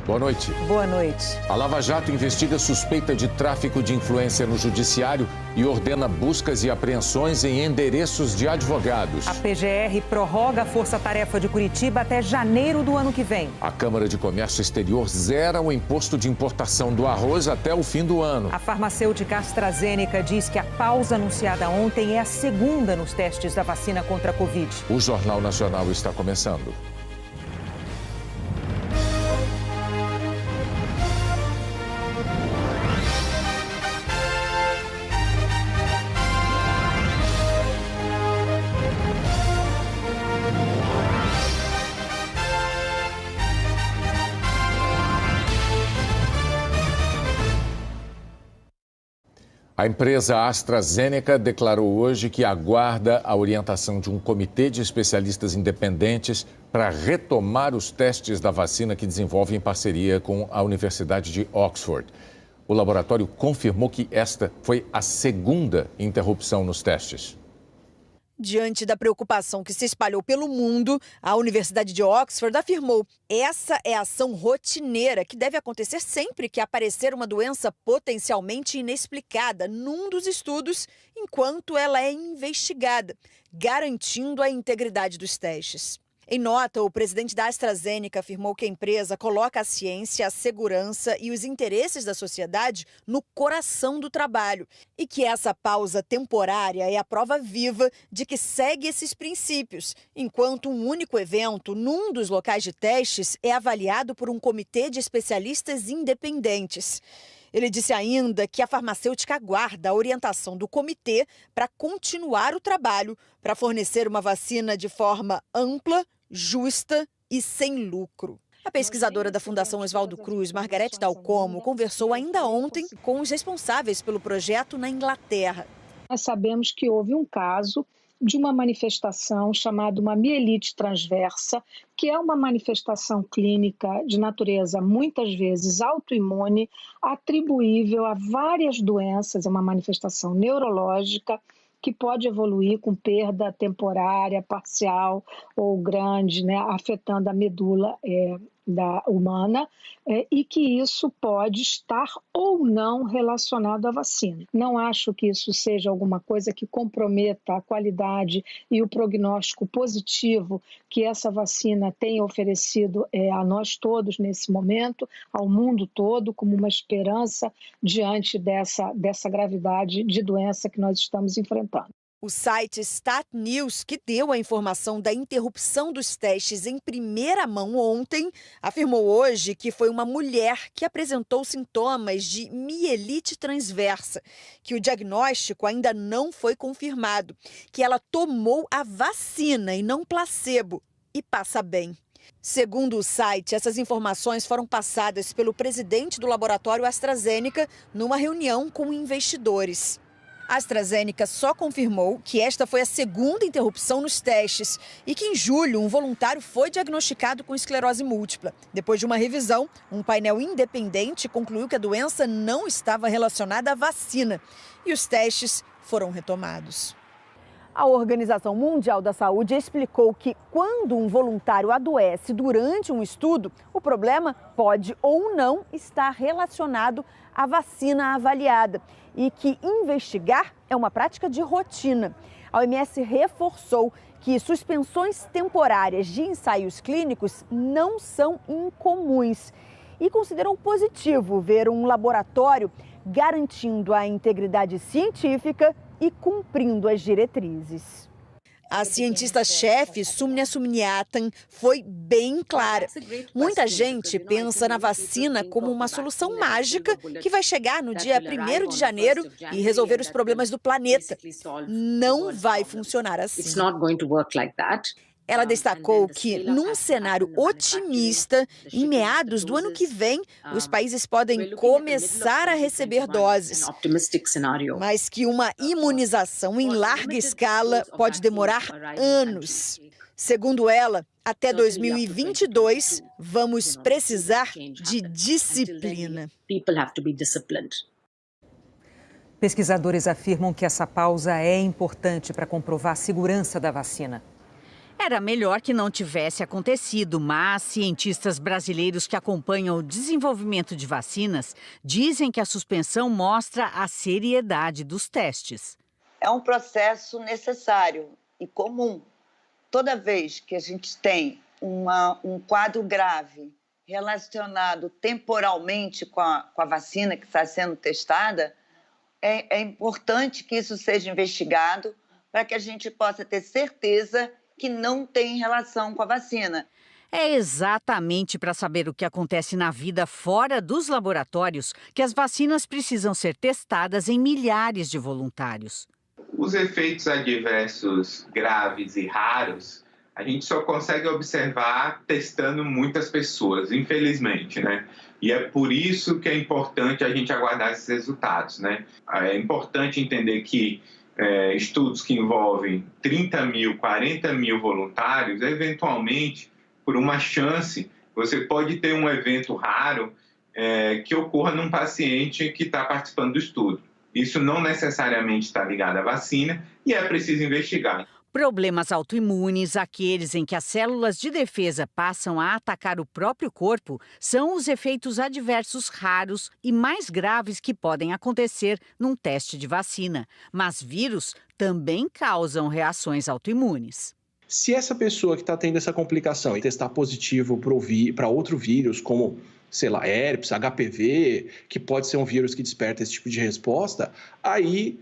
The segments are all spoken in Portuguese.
Boa noite. Boa noite. A Lava Jato investiga suspeita de tráfico de influência no judiciário e ordena buscas e apreensões em endereços de advogados. A PGR prorroga a Força-Tarefa de Curitiba até janeiro do ano que vem. A Câmara de Comércio Exterior zera o imposto de importação do arroz até o fim do ano. A farmacêutica AstraZeneca diz que a pausa anunciada ontem é a segunda nos testes da vacina contra a Covid. O Jornal Nacional está começando. A empresa AstraZeneca declarou hoje que aguarda a orientação de um comitê de especialistas independentes para retomar os testes da vacina que desenvolve em parceria com a Universidade de Oxford. O laboratório confirmou que esta foi a segunda interrupção nos testes. Diante da preocupação que se espalhou pelo mundo, a Universidade de Oxford afirmou: essa é a ação rotineira que deve acontecer sempre que aparecer uma doença potencialmente inexplicada num dos estudos, enquanto ela é investigada, garantindo a integridade dos testes. Em nota, o presidente da AstraZeneca afirmou que a empresa coloca a ciência, a segurança e os interesses da sociedade no coração do trabalho e que essa pausa temporária é a prova viva de que segue esses princípios, enquanto um único evento num dos locais de testes é avaliado por um comitê de especialistas independentes. Ele disse ainda que a farmacêutica aguarda a orientação do comitê para continuar o trabalho para fornecer uma vacina de forma ampla, justa e sem lucro. A pesquisadora da Fundação Oswaldo Cruz, Margarete Dalcomo, conversou ainda ontem com os responsáveis pelo projeto na Inglaterra. Nós sabemos que houve um caso de uma manifestação chamada uma mielite transversa, que é uma manifestação clínica de natureza muitas vezes autoimune, atribuível a várias doenças, é uma manifestação neurológica que pode evoluir com perda temporária, parcial ou grande, né, afetando a medula humana, e que isso pode estar ou não relacionado à vacina. Não acho que isso seja alguma coisa que comprometa a qualidade e o prognóstico positivo que essa vacina tem oferecido a nós todos nesse momento, ao mundo todo, como uma esperança diante dessa gravidade de doença que nós estamos enfrentando. O site Stat News, que deu a informação da interrupção dos testes em primeira mão ontem, afirmou hoje que foi uma mulher que apresentou sintomas de mielite transversa, que o diagnóstico ainda não foi confirmado, que ela tomou a vacina e não placebo e passa bem. Segundo o site, essas informações foram passadas pelo presidente do laboratório AstraZeneca numa reunião com investidores. A AstraZeneca só confirmou que esta foi a segunda interrupção nos testes e que em julho um voluntário foi diagnosticado com esclerose múltipla. Depois de uma revisão, um painel independente concluiu que a doença não estava relacionada à vacina e os testes foram retomados. A Organização Mundial da Saúde explicou que quando um voluntário adoece durante um estudo, o problema pode ou não estar relacionado à vacina avaliada e que investigar é uma prática de rotina. A OMS reforçou que suspensões temporárias de ensaios clínicos não são incomuns e considerou positivo ver um laboratório garantindo a integridade científica e cumprindo as diretrizes. A cientista-chefe, Soumya Swaminathan, foi bem clara. Muita gente pensa na vacina como uma solução mágica que vai chegar no dia 1º de janeiro e resolver os problemas do planeta. Não vai funcionar assim. Ela destacou que, num cenário otimista, em meados do ano que vem, os países podem começar a receber doses, mas que uma imunização em larga escala pode demorar anos. Segundo ela, até 2022, vamos precisar de disciplina. Pesquisadores afirmam que essa pausa é importante para comprovar a segurança da vacina. Era melhor que não tivesse acontecido, mas cientistas brasileiros que acompanham o desenvolvimento de vacinas dizem que a suspensão mostra a seriedade dos testes. É um processo necessário e comum. Toda vez que a gente tem um quadro grave relacionado temporalmente com a vacina que está sendo testada, é importante que isso seja investigado para que a gente possa ter certeza que não tem relação com a vacina. É exatamente para saber o que acontece na vida fora dos laboratórios que as vacinas precisam ser testadas em milhares de voluntários. Os efeitos adversos graves e raros, a gente só consegue observar testando muitas pessoas, infelizmente, né? E é por isso que é importante a gente aguardar esses resultados, né? É importante entender que estudos que envolvem 30 mil, 40 mil voluntários, eventualmente, por uma chance, você pode ter um evento raro que ocorra num paciente que está participando do estudo. Isso não necessariamente está ligado à vacina e é preciso investigar. Problemas autoimunes, aqueles em que as células de defesa passam a atacar o próprio corpo, são os efeitos adversos raros e mais graves que podem acontecer num teste de vacina. Mas vírus também causam reações autoimunes. Se essa pessoa que está tendo essa complicação e testar positivo para outro vírus, como, sei lá, herpes, HPV, que pode ser um vírus que desperta esse tipo de resposta, aí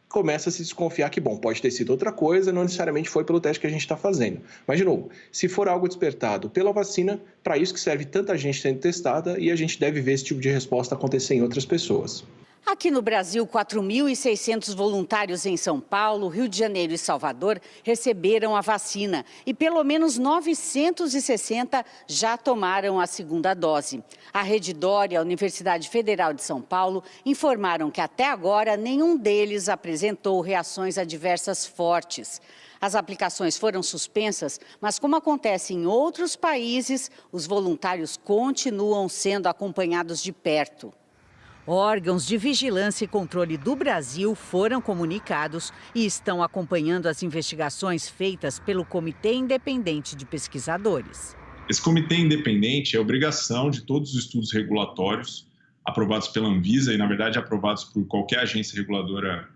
começa a se desconfiar que, bom, pode ter sido outra coisa, não necessariamente foi pelo teste que a gente está fazendo. Mas, de novo, se for algo despertado pela vacina, para isso que serve tanta gente sendo testada e a gente deve ver esse tipo de resposta acontecer em outras pessoas. Aqui no Brasil, 4.600 voluntários em São Paulo, Rio de Janeiro e Salvador receberam a vacina e pelo menos 960 já tomaram a segunda dose. A Redditor e a Universidade Federal de São Paulo informaram que até agora nenhum deles apresentou reações adversas fortes. As aplicações foram suspensas, mas como acontece em outros países, os voluntários continuam sendo acompanhados de perto. Órgãos de vigilância e controle do Brasil foram comunicados e estão acompanhando as investigações feitas pelo Comitê Independente de Pesquisadores. Esse comitê independente é obrigação de todos os estudos regulatórios aprovados pela Anvisa e, na verdade, aprovados por qualquer agência reguladora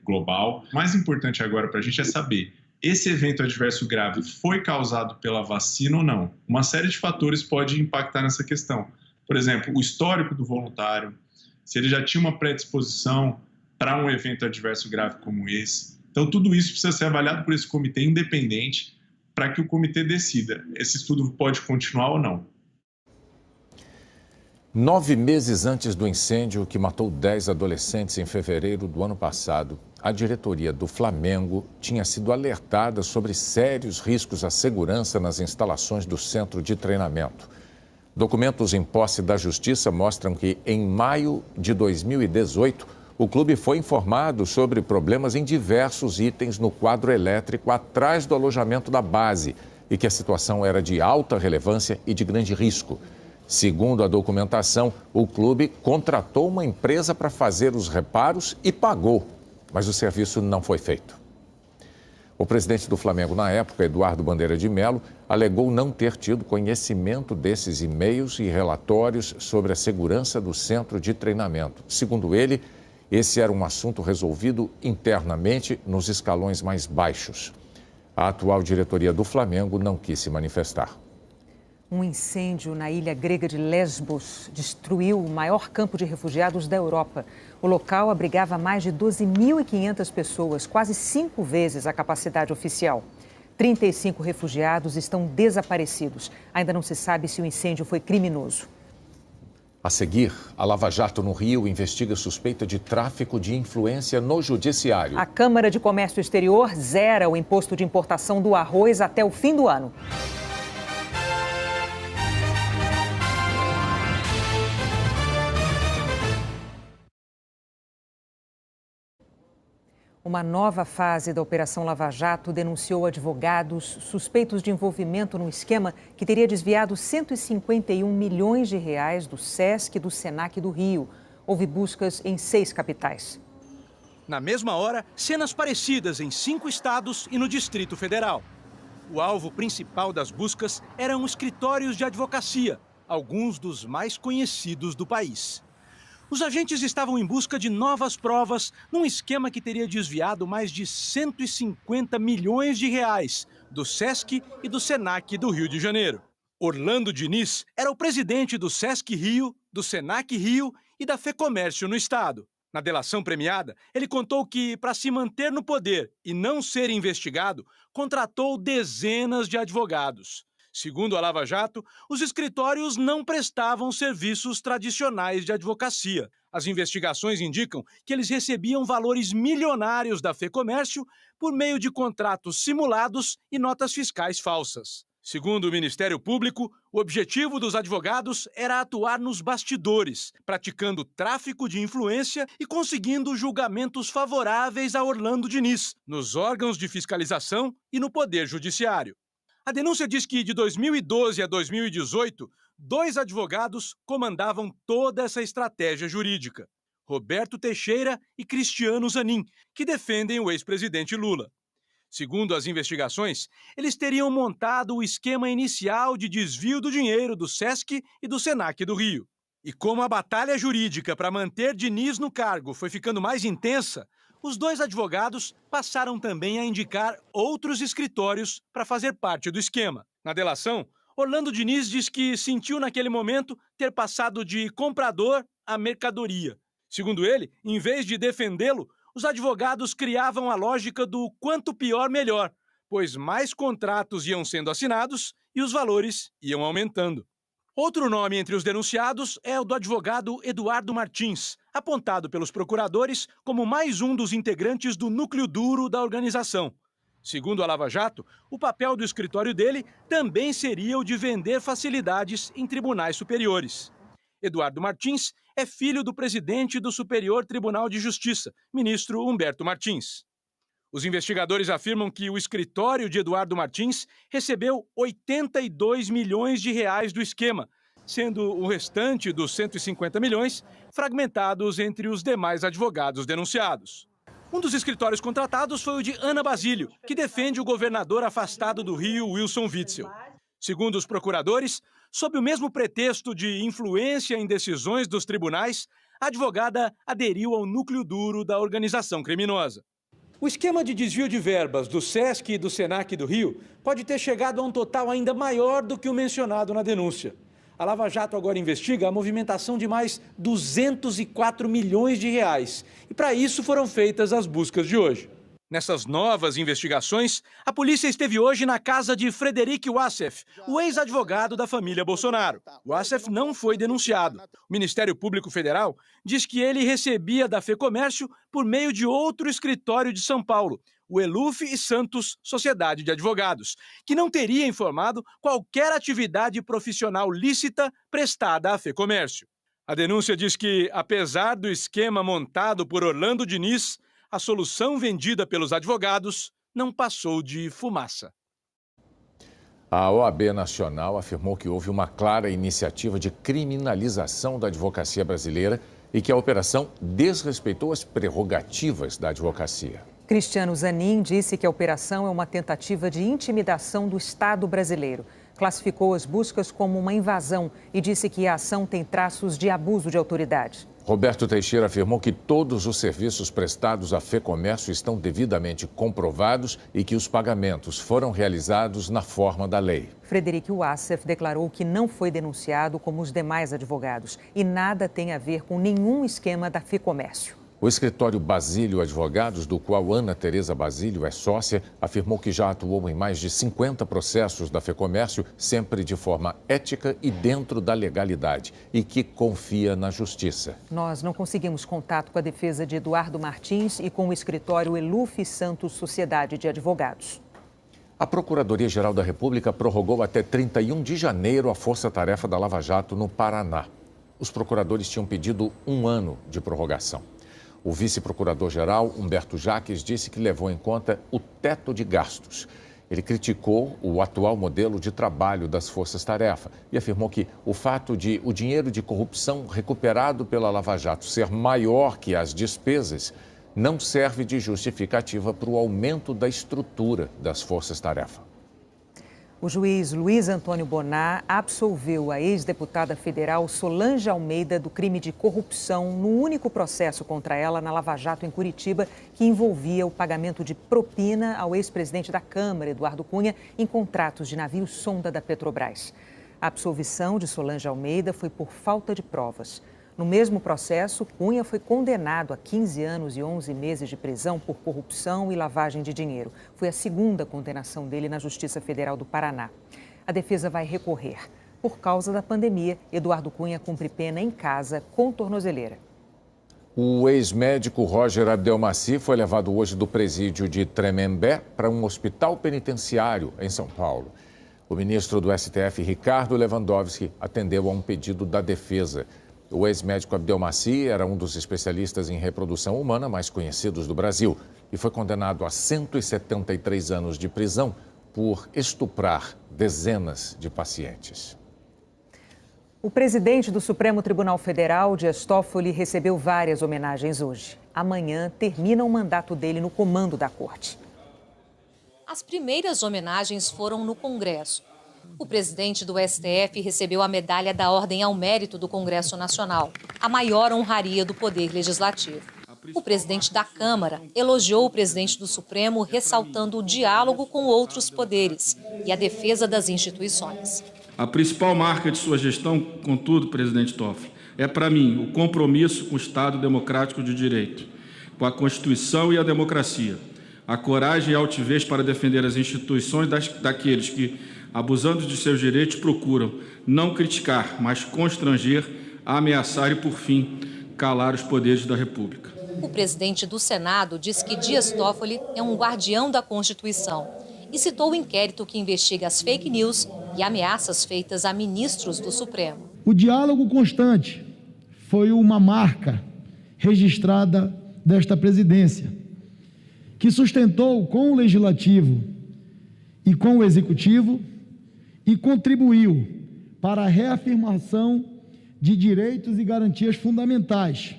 global. O mais importante agora para a gente é saber, esse evento adverso grave foi causado pela vacina ou não? Uma série de fatores pode impactar nessa questão. Por exemplo, o histórico do voluntário, se ele já tinha uma predisposição para um evento adverso grave como esse. Então, tudo isso precisa ser avaliado por esse comitê independente para que o comitê decida esse estudo pode continuar ou não. 9 meses antes do incêndio que matou 10 adolescentes em fevereiro do ano passado, a diretoria do Flamengo tinha sido alertada sobre sérios riscos à segurança nas instalações do centro de treinamento. Documentos em posse da Justiça mostram que, em maio de 2018, o clube foi informado sobre problemas em diversos itens no quadro elétrico atrás do alojamento da base e que a situação era de alta relevância e de grande risco. Segundo a documentação, o clube contratou uma empresa para fazer os reparos e pagou, mas o serviço não foi feito. O presidente do Flamengo na época, Eduardo Bandeira de Mello, alegou não ter tido conhecimento desses e-mails e relatórios sobre a segurança do centro de treinamento. Segundo ele, esse era um assunto resolvido internamente nos escalões mais baixos. A atual diretoria do Flamengo não quis se manifestar. Um incêndio na ilha grega de Lesbos destruiu o maior campo de refugiados da Europa. O local abrigava mais de 12.500 pessoas, quase 5 vezes a capacidade oficial. 35 refugiados estão desaparecidos. Ainda não se sabe se o incêndio foi criminoso. A seguir, a Lava Jato no Rio investiga suspeita de tráfico de influência no judiciário. A Câmara de Comércio Exterior zera o imposto de importação do arroz até o fim do ano. Uma nova fase da Operação Lava Jato denunciou advogados suspeitos de envolvimento num esquema que teria desviado 151 milhões de reais do SESC e do SENAC do Rio. Houve buscas em 6 capitais. Na mesma hora, cenas parecidas em 5 estados e no Distrito Federal. O alvo principal das buscas eram escritórios de advocacia, alguns dos mais conhecidos do país. Os agentes estavam em busca de novas provas num esquema que teria desviado mais de 150 milhões de reais do SESC e do SENAC do Rio de Janeiro. Orlando Diniz era o presidente do SESC Rio, do SENAC Rio e da FEComércio no estado. Na delação premiada, ele contou que, para se manter no poder e não ser investigado, contratou dezenas de advogados. Segundo a Lava Jato, os escritórios não prestavam serviços tradicionais de advocacia. As investigações indicam que eles recebiam valores milionários da FEComércio por meio de contratos simulados e notas fiscais falsas. Segundo o Ministério Público, o objetivo dos advogados era atuar nos bastidores, praticando tráfico de influência e conseguindo julgamentos favoráveis a Orlando Diniz, nos órgãos de fiscalização e no Poder Judiciário. A denúncia diz que, de 2012 a 2018, 2 advogados comandavam toda essa estratégia jurídica: Roberto Teixeira e Cristiano Zanin, que defendem o ex-presidente Lula. Segundo as investigações, eles teriam montado o esquema inicial de desvio do dinheiro do SESC e do SENAC do Rio. E como a batalha jurídica para manter Diniz no cargo foi ficando mais intensa, os 2 advogados passaram também a indicar outros escritórios para fazer parte do esquema. Na delação, Orlando Diniz diz que sentiu naquele momento ter passado de comprador a mercadoria. Segundo ele, em vez de defendê-lo, os advogados criavam a lógica do quanto pior melhor, pois mais contratos iam sendo assinados e os valores iam aumentando. Outro nome entre os denunciados é o do advogado Eduardo Martins, apontado pelos procuradores como mais um dos integrantes do núcleo duro da organização. Segundo a Lava Jato, o papel do escritório dele também seria o de vender facilidades em tribunais superiores. Eduardo Martins é filho do presidente do Superior Tribunal de Justiça, ministro Humberto Martins. Os investigadores afirmam que o escritório de Eduardo Martins recebeu 82 milhões de reais do esquema, sendo o restante dos 150 milhões fragmentados entre os demais advogados denunciados. Um dos escritórios contratados foi o de Ana Basílio, que defende o governador afastado do Rio, Wilson Witzel. Segundo os procuradores, sob o mesmo pretexto de influência em decisões dos tribunais, a advogada aderiu ao núcleo duro da organização criminosa. O esquema de desvio de verbas do SESC e do SENAC do Rio pode ter chegado a um total ainda maior do que o mencionado na denúncia. A Lava Jato agora investiga a movimentação de mais 204 milhões de reais. E para isso foram feitas as buscas de hoje. Nessas novas investigações, a polícia esteve hoje na casa de Frederic Wassef, o ex-advogado da família Bolsonaro. Wassef não foi denunciado. O Ministério Público Federal diz que ele recebia da FEComércio por meio de outro escritório de São Paulo, o Eluf e Santos Sociedade de Advogados, que não teria informado qualquer atividade profissional lícita prestada à FEComércio. A denúncia diz que, apesar do esquema montado por Orlando Diniz, a solução vendida pelos advogados não passou de fumaça. A OAB Nacional afirmou que houve uma clara iniciativa de criminalização da advocacia brasileira e que a operação desrespeitou as prerrogativas da advocacia. Cristiano Zanin disse que a operação é uma tentativa de intimidação do Estado brasileiro. Classificou as buscas como uma invasão e disse que a ação tem traços de abuso de autoridade. Roberto Teixeira afirmou que todos os serviços prestados à FEComércio estão devidamente comprovados e que os pagamentos foram realizados na forma da lei. Frederic Wassef declarou que não foi denunciado como os demais advogados e nada tem a ver com nenhum esquema da FEComércio. O escritório Basílio Advogados, do qual Ana Tereza Basílio é sócia, afirmou que já atuou em mais de 50 processos da FEComércio, sempre de forma ética e dentro da legalidade, e que confia na justiça. Nós não conseguimos contato com a defesa de Eduardo Martins e com o escritório Eluf Santos Sociedade de Advogados. A Procuradoria-Geral da República prorrogou até 31 de janeiro a força-tarefa da Lava Jato no Paraná. Os procuradores tinham pedido 1 ano de prorrogação. O vice-procurador-geral, Humberto Jaques, disse que levou em conta o teto de gastos. Ele criticou o atual modelo de trabalho das forças-tarefa e afirmou que o fato de o dinheiro de corrupção recuperado pela Lava Jato ser maior que as despesas não serve de justificativa para o aumento da estrutura das forças-tarefa. O juiz Luiz Antônio Bonar absolveu a ex-deputada federal Solange Almeida do crime de corrupção no único processo contra ela na Lava Jato, em Curitiba, que envolvia o pagamento de propina ao ex-presidente da Câmara, Eduardo Cunha, em contratos de navio-sonda da Petrobras. A absolvição de Solange Almeida foi por falta de provas. No mesmo processo, Cunha foi condenado a 15 anos e 11 meses de prisão por corrupção e lavagem de dinheiro. Foi a segunda condenação dele na Justiça Federal do Paraná. A defesa vai recorrer. Por causa da pandemia, Eduardo Cunha cumpre pena em casa com tornozeleira. O ex-médico Roger Abdelmaci foi levado hoje do presídio de Tremembé para um hospital penitenciário em São Paulo. O ministro do STF, Ricardo Lewandowski, atendeu a um pedido da defesa. O ex-médico Abdelmaci era um dos especialistas em reprodução humana mais conhecidos do Brasil e foi condenado a 173 anos de prisão por estuprar dezenas de pacientes. O presidente do Supremo Tribunal Federal, Dias Toffoli, recebeu várias homenagens hoje. Amanhã termina o mandato dele no comando da corte. As primeiras homenagens foram no Congresso. O presidente do STF recebeu a medalha da Ordem ao Mérito do Congresso Nacional, a maior honraria do Poder Legislativo. O presidente da Câmara elogiou o presidente do Supremo, ressaltando o diálogo com outros poderes e a defesa das instituições. A principal marca de sua gestão, contudo, presidente Toffoli, é para mim o compromisso com o Estado democrático de direito, com a Constituição e a democracia, a coragem e a altivez para defender as instituições daqueles que, abusando de seus direitos, procuram não criticar, mas constranger, ameaçar e, por fim, calar os poderes da República. O presidente do Senado diz que Dias Toffoli é um guardião da Constituição e citou o inquérito que investiga as fake news e ameaças feitas a ministros do Supremo. O diálogo constante foi uma marca registrada desta presidência, que sustentou com o Legislativo e com o Executivo e contribuiu para a reafirmação de direitos e garantias fundamentais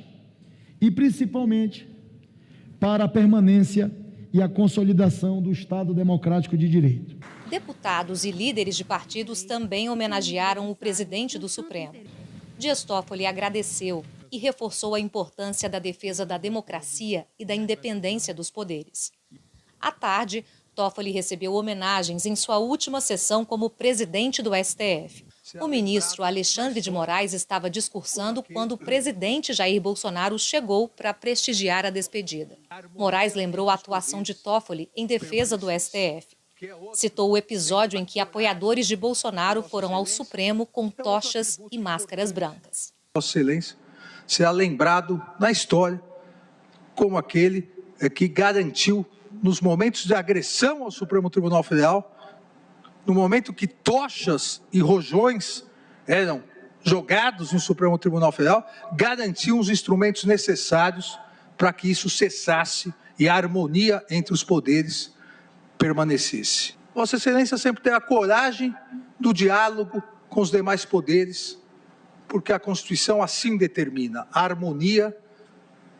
e, principalmente, para a permanência e a consolidação do Estado democrático de direito. Deputados e líderes de partidos também homenagearam o presidente do Supremo. Dias Toffoli agradeceu e reforçou a importância da defesa da democracia e da independência dos poderes. À tarde, Toffoli recebeu homenagens em sua última sessão como presidente do STF. O ministro Alexandre de Moraes estava discursando quando o presidente Jair Bolsonaro chegou para prestigiar a despedida. Moraes lembrou a atuação de Toffoli em defesa do STF. Citou o episódio em que apoiadores de Bolsonaro foram ao Supremo com tochas e máscaras brancas. Vossa Excelência será lembrado na história como aquele que garantiu, nos momentos de agressão ao Supremo Tribunal Federal, no momento que tochas e rojões eram jogados no Supremo Tribunal Federal, garantiu os instrumentos necessários para que isso cessasse e a harmonia entre os poderes permanecesse. Vossa Excelência sempre tem a coragem do diálogo com os demais poderes, porque a Constituição assim determina. A harmonia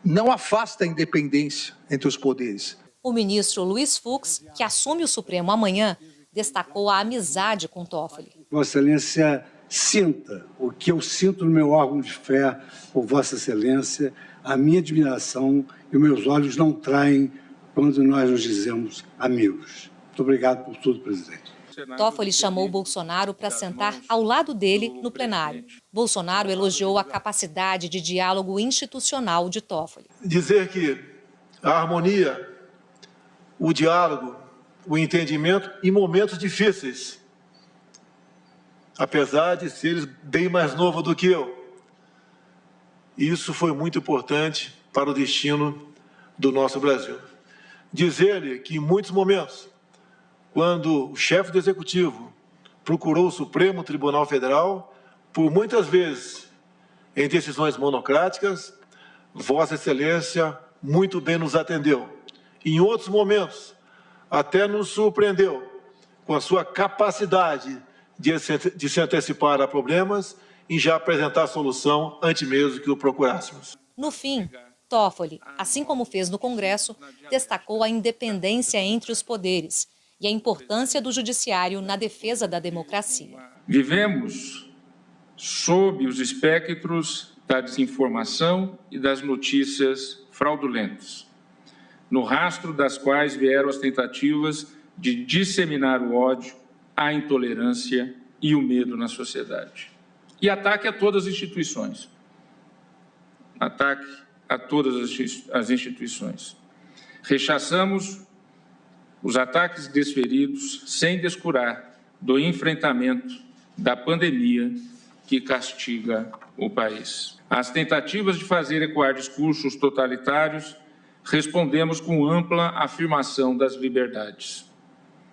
não afasta a independência entre os poderes. O ministro Luiz Fux, que assume o Supremo amanhã, destacou a amizade com Toffoli. Vossa Excelência sinta o que eu sinto no meu órgão de fé por Vossa Excelência, a minha admiração e meus olhos não traem quando nós nos dizemos amigos. Muito obrigado por tudo, presidente. Toffoli chamou Bolsonaro para sentar ao lado dele no plenário. Bolsonaro elogiou a capacidade de diálogo institucional de Toffoli. Dizer que a harmonia, o diálogo, o entendimento em momentos difíceis, apesar de ser bem mais novo do que eu. Isso foi muito importante para o destino do nosso Brasil. Dizer-lhe que em muitos momentos, quando o chefe do Executivo procurou o Supremo Tribunal Federal, por muitas vezes, em decisões monocráticas, Vossa Excelência muito bem nos atendeu. Em outros momentos, até nos surpreendeu com a sua capacidade de se antecipar a problemas e já apresentar a solução antes mesmo que o procurássemos. No fim, Toffoli, assim como fez no Congresso, destacou a independência entre os poderes e a importância do judiciário na defesa da democracia. Vivemos sob os espectros da desinformação e das notícias fraudulentas, no rastro das quais vieram as tentativas de disseminar o ódio, a intolerância e o medo na sociedade. E ataque a todas as instituições. Ataque a todas as instituições. Rechaçamos os ataques desferidos sem descurar do enfrentamento da pandemia que castiga o país. Às tentativas de fazer ecoar discursos totalitários, respondemos com ampla afirmação das liberdades.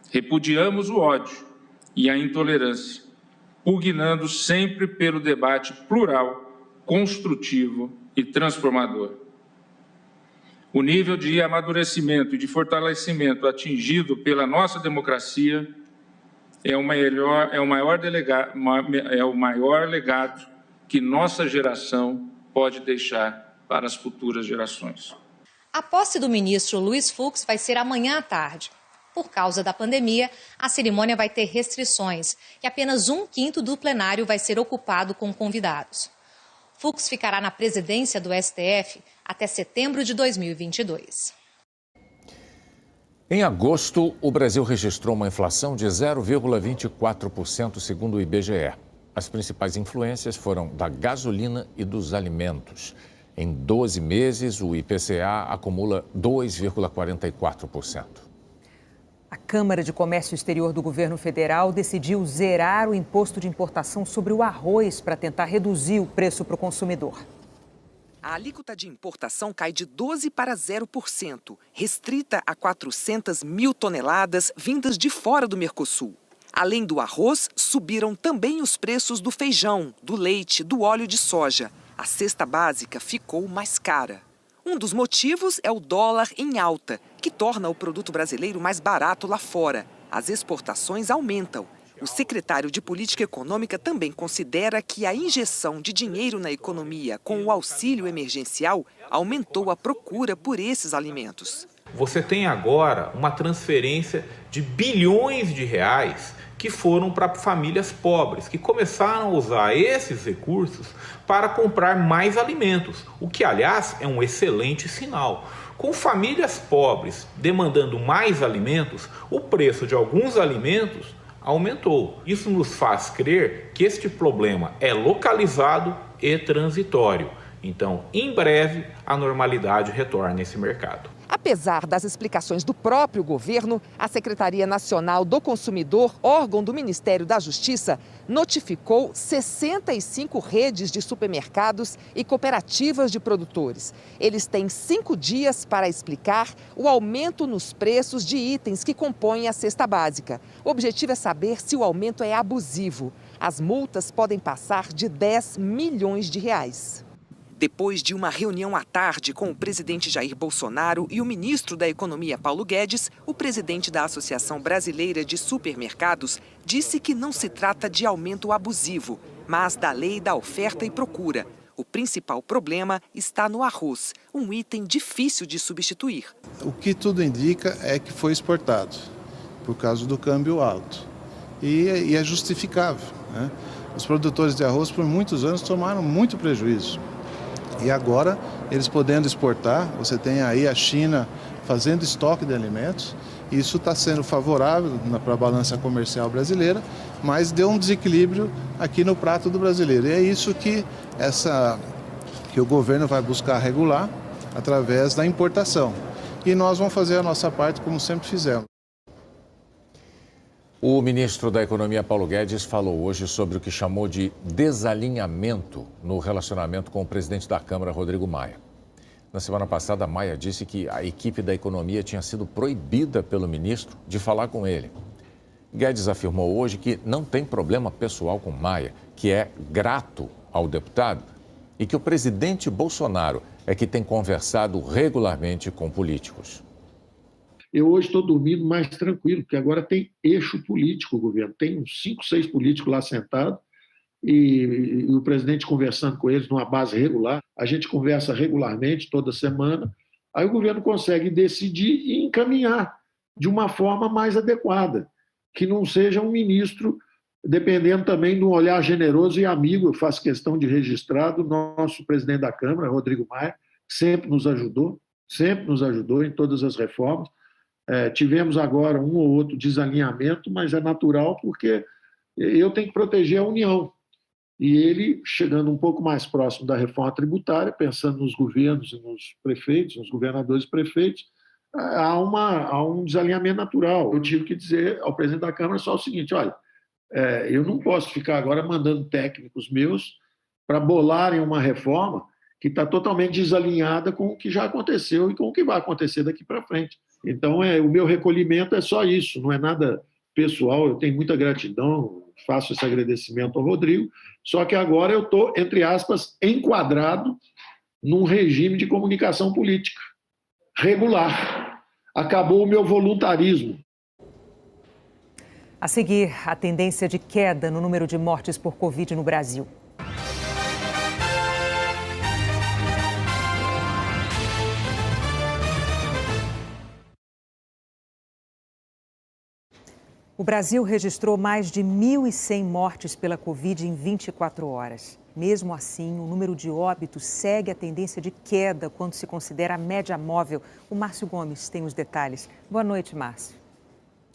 Repudiamos o ódio e a intolerância, pugnando sempre pelo debate plural, construtivo e transformador. O nível de amadurecimento e de fortalecimento atingido pela nossa democracia é o maior legado que nossa geração pode deixar para as futuras gerações. A posse do ministro Luiz Fux vai ser amanhã à tarde. Por causa da pandemia, a cerimônia vai ter restrições e apenas 1/5 do plenário vai ser ocupado com convidados. Fux ficará na presidência do STF até setembro de 2022. Em agosto, o Brasil registrou uma inflação de 0,24%, segundo o IBGE. As principais influências foram da gasolina e dos alimentos. Em 12 meses, o IPCA acumula 2,44%. A Câmara de Comércio Exterior do Governo Federal decidiu zerar o imposto de importação sobre o arroz para tentar reduzir o preço para o consumidor. A alíquota de importação cai de 12% para 0%, restrita a 400 mil toneladas vindas de fora do Mercosul. Além do arroz, subiram também os preços do feijão, do leite, do óleo de soja. A cesta básica ficou mais cara. Um dos motivos é o dólar em alta, que torna o produto brasileiro mais barato lá fora. As exportações aumentam. O secretário de Política Econômica também considera que a injeção de dinheiro na economia com o auxílio emergencial aumentou a procura por esses alimentos. Você tem agora uma transferência de bilhões de reais que foram para famílias pobres, que começaram a usar esses recursos para comprar mais alimentos, o que, aliás, é um excelente sinal. Com famílias pobres demandando mais alimentos, o preço de alguns alimentos aumentou. Isso nos faz crer que este problema é localizado e transitório. Então, em breve, a normalidade retorna nesse mercado. Apesar das explicações do próprio governo, a Secretaria Nacional do Consumidor, órgão do Ministério da Justiça, notificou 65 redes de supermercados e cooperativas de produtores. Eles têm 5 dias para explicar o aumento nos preços de itens que compõem a cesta básica. O objetivo é saber se o aumento é abusivo. As multas podem passar de 10 milhões de reais. Depois de uma reunião à tarde com o presidente Jair Bolsonaro e o ministro da Economia, Paulo Guedes, o presidente da Associação Brasileira de Supermercados disse que não se trata de aumento abusivo, mas da lei da oferta e procura. O principal problema está no arroz, um item difícil de substituir. O que tudo indica é que foi exportado, por causa do câmbio alto. E é justificável, né? Os produtores de arroz, por muitos anos, tomaram muito prejuízo. E agora, eles podendo exportar, você tem aí a China fazendo estoque de alimentos. Isso está sendo favorável para a balança comercial brasileira, mas deu um desequilíbrio aqui no prato do brasileiro. E é isso que o governo vai buscar regular através da importação. E nós vamos fazer a nossa parte como sempre fizemos. O ministro da Economia, Paulo Guedes, falou hoje sobre o que chamou de desalinhamento no relacionamento com o presidente da Câmara, Rodrigo Maia. Na semana passada, Maia disse que a equipe da economia tinha sido proibida pelo ministro de falar com ele. Guedes afirmou hoje que não tem problema pessoal com Maia, que é grato ao deputado e que o presidente Bolsonaro é que tem conversado regularmente com políticos. Eu hoje estou dormindo mais tranquilo, porque agora tem eixo político o governo. Tem uns 5, 6 políticos lá sentados e o presidente conversando com eles numa base regular. A gente conversa regularmente, toda semana. Aí o governo consegue decidir e encaminhar de uma forma mais adequada, que não seja um ministro dependendo também de um olhar generoso e amigo. Eu faço questão de registrar do nosso presidente da Câmara, Rodrigo Maia, que sempre nos ajudou em todas as reformas. Tivemos agora um ou outro desalinhamento, mas é natural porque eu tenho que proteger a União. E ele, chegando um pouco mais próximo da reforma tributária, pensando nos governos e nos prefeitos, nos governadores e prefeitos, há um desalinhamento natural. Eu tive que dizer ao presidente da Câmara só o seguinte: olha, eu não posso ficar agora mandando técnicos meus para bolarem uma reforma que está totalmente desalinhada com o que já aconteceu e com o que vai acontecer daqui para frente. Então, o meu recolhimento é só isso, não é nada pessoal. Eu tenho muita gratidão, faço esse agradecimento ao Rodrigo, só que agora eu estou, entre aspas, enquadrado num regime de comunicação política regular. Acabou o meu voluntarismo. A seguir, a tendência de queda no número de mortes por Covid no Brasil. O Brasil registrou mais de 1.100 mortes pela Covid em 24 horas. Mesmo assim, o número de óbitos segue a tendência de queda quando se considera a média móvel. O Márcio Gomes tem os detalhes. Boa noite, Márcio.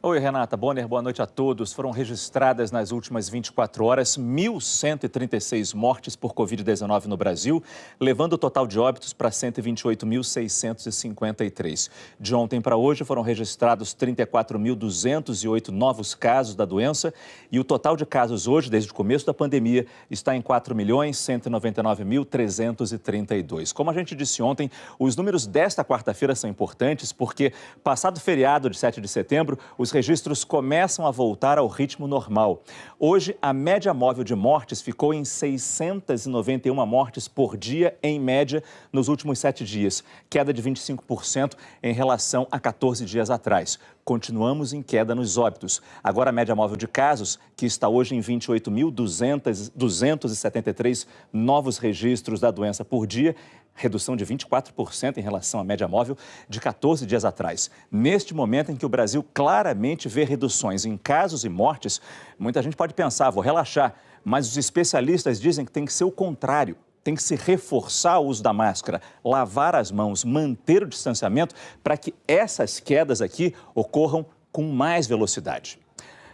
Oi, Renata Bonner, boa noite a todos. Foram registradas nas últimas 24 horas 1.136 mortes por Covid-19 no Brasil, levando o total de óbitos para 128.653. De ontem para hoje foram registrados 34.208 novos casos da doença e o total de casos hoje, desde o começo da pandemia, está em 4.199.332. Como a gente disse ontem, os números desta quarta-feira são importantes porque, passado o feriado de 7 de setembro, os registros começam a voltar ao ritmo normal. Hoje, a média móvel de mortes ficou em 691 mortes por dia, em média, nos últimos 7 dias, queda de 25% em relação a 14 dias atrás. Continuamos em queda nos óbitos. Agora, a média móvel de casos, que está hoje em 28.273 novos registros da doença por dia, redução de 24% em relação à média móvel de 14 dias atrás. Neste momento em que o Brasil claramente vê reduções em casos e mortes, muita gente pode pensar, vou relaxar, mas os especialistas dizem que tem que ser o contrário. Tem que se reforçar o uso da máscara, lavar as mãos, manter o distanciamento para que essas quedas aqui ocorram com mais velocidade.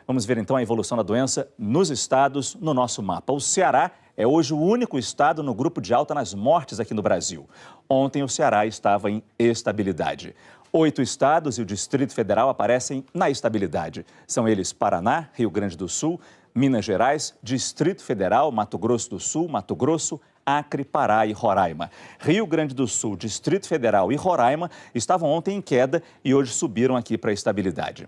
Vamos ver então a evolução da doença nos estados no nosso mapa. O Ceará é hoje o único estado no grupo de alta nas mortes aqui no Brasil. Ontem o Ceará estava em estabilidade. 8 estados e o Distrito Federal aparecem na estabilidade. São eles Paraná, Rio Grande do Sul, Minas Gerais, Distrito Federal, Mato Grosso do Sul, Mato Grosso, Acre, Pará e Roraima. Rio Grande do Sul, Distrito Federal e Roraima estavam ontem em queda e hoje subiram aqui para a estabilidade.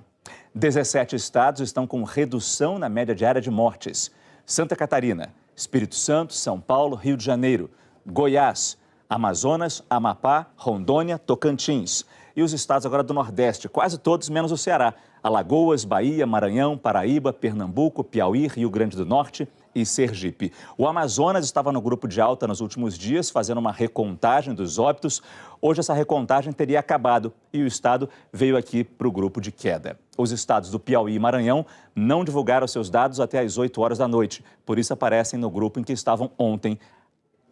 17 estados estão com redução na média diária de mortes. Santa Catarina, Espírito Santo, São Paulo, Rio de Janeiro, Goiás, Amazonas, Amapá, Rondônia, Tocantins. E os estados agora do Nordeste, quase todos menos o Ceará. Alagoas, Bahia, Maranhão, Paraíba, Pernambuco, Piauí, Rio Grande do Norte e Sergipe. O Amazonas estava no grupo de alta nos últimos dias, fazendo uma recontagem dos óbitos. Hoje essa recontagem teria acabado e o estado veio aqui para o grupo de queda. Os estados do Piauí e Maranhão não divulgaram seus dados até às 8 horas da noite, por isso aparecem no grupo em que estavam ontem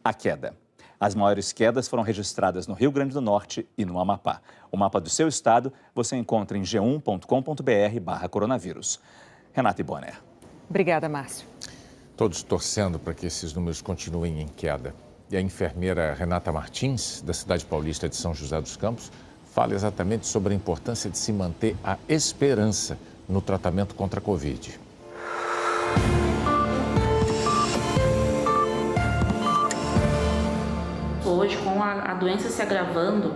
a queda. As maiores quedas foram registradas no Rio Grande do Norte e no Amapá. O mapa do seu estado você encontra em g1.com.br/coronavírus. Renata Bonner. Obrigada, Márcio. Todos torcendo para que esses números continuem em queda. E a enfermeira Renata Martins, da cidade paulista de São José dos Campos, fala exatamente sobre a importância de se manter a esperança no tratamento contra a Covid. Hoje, com a doença se agravando,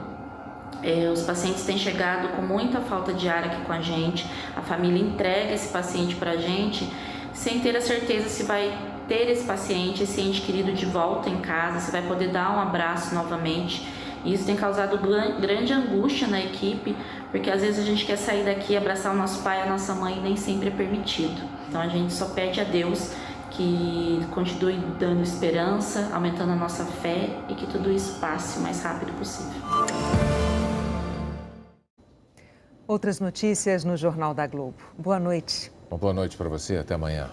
os pacientes têm chegado com muita falta de ar aqui com a gente. A família entrega esse paciente para a gente sem ter a certeza se vai ter esse paciente, esse ente querido de volta em casa, se vai poder dar um abraço novamente. E isso tem causado grande angústia na equipe, porque às vezes a gente quer sair daqui, abraçar o nosso pai, a nossa mãe, e nem sempre é permitido. Então a gente só pede a Deus que continue dando esperança, aumentando a nossa fé e que tudo isso passe o mais rápido possível. Outras notícias no Jornal da Globo. Boa noite. Uma boa noite para você, até amanhã.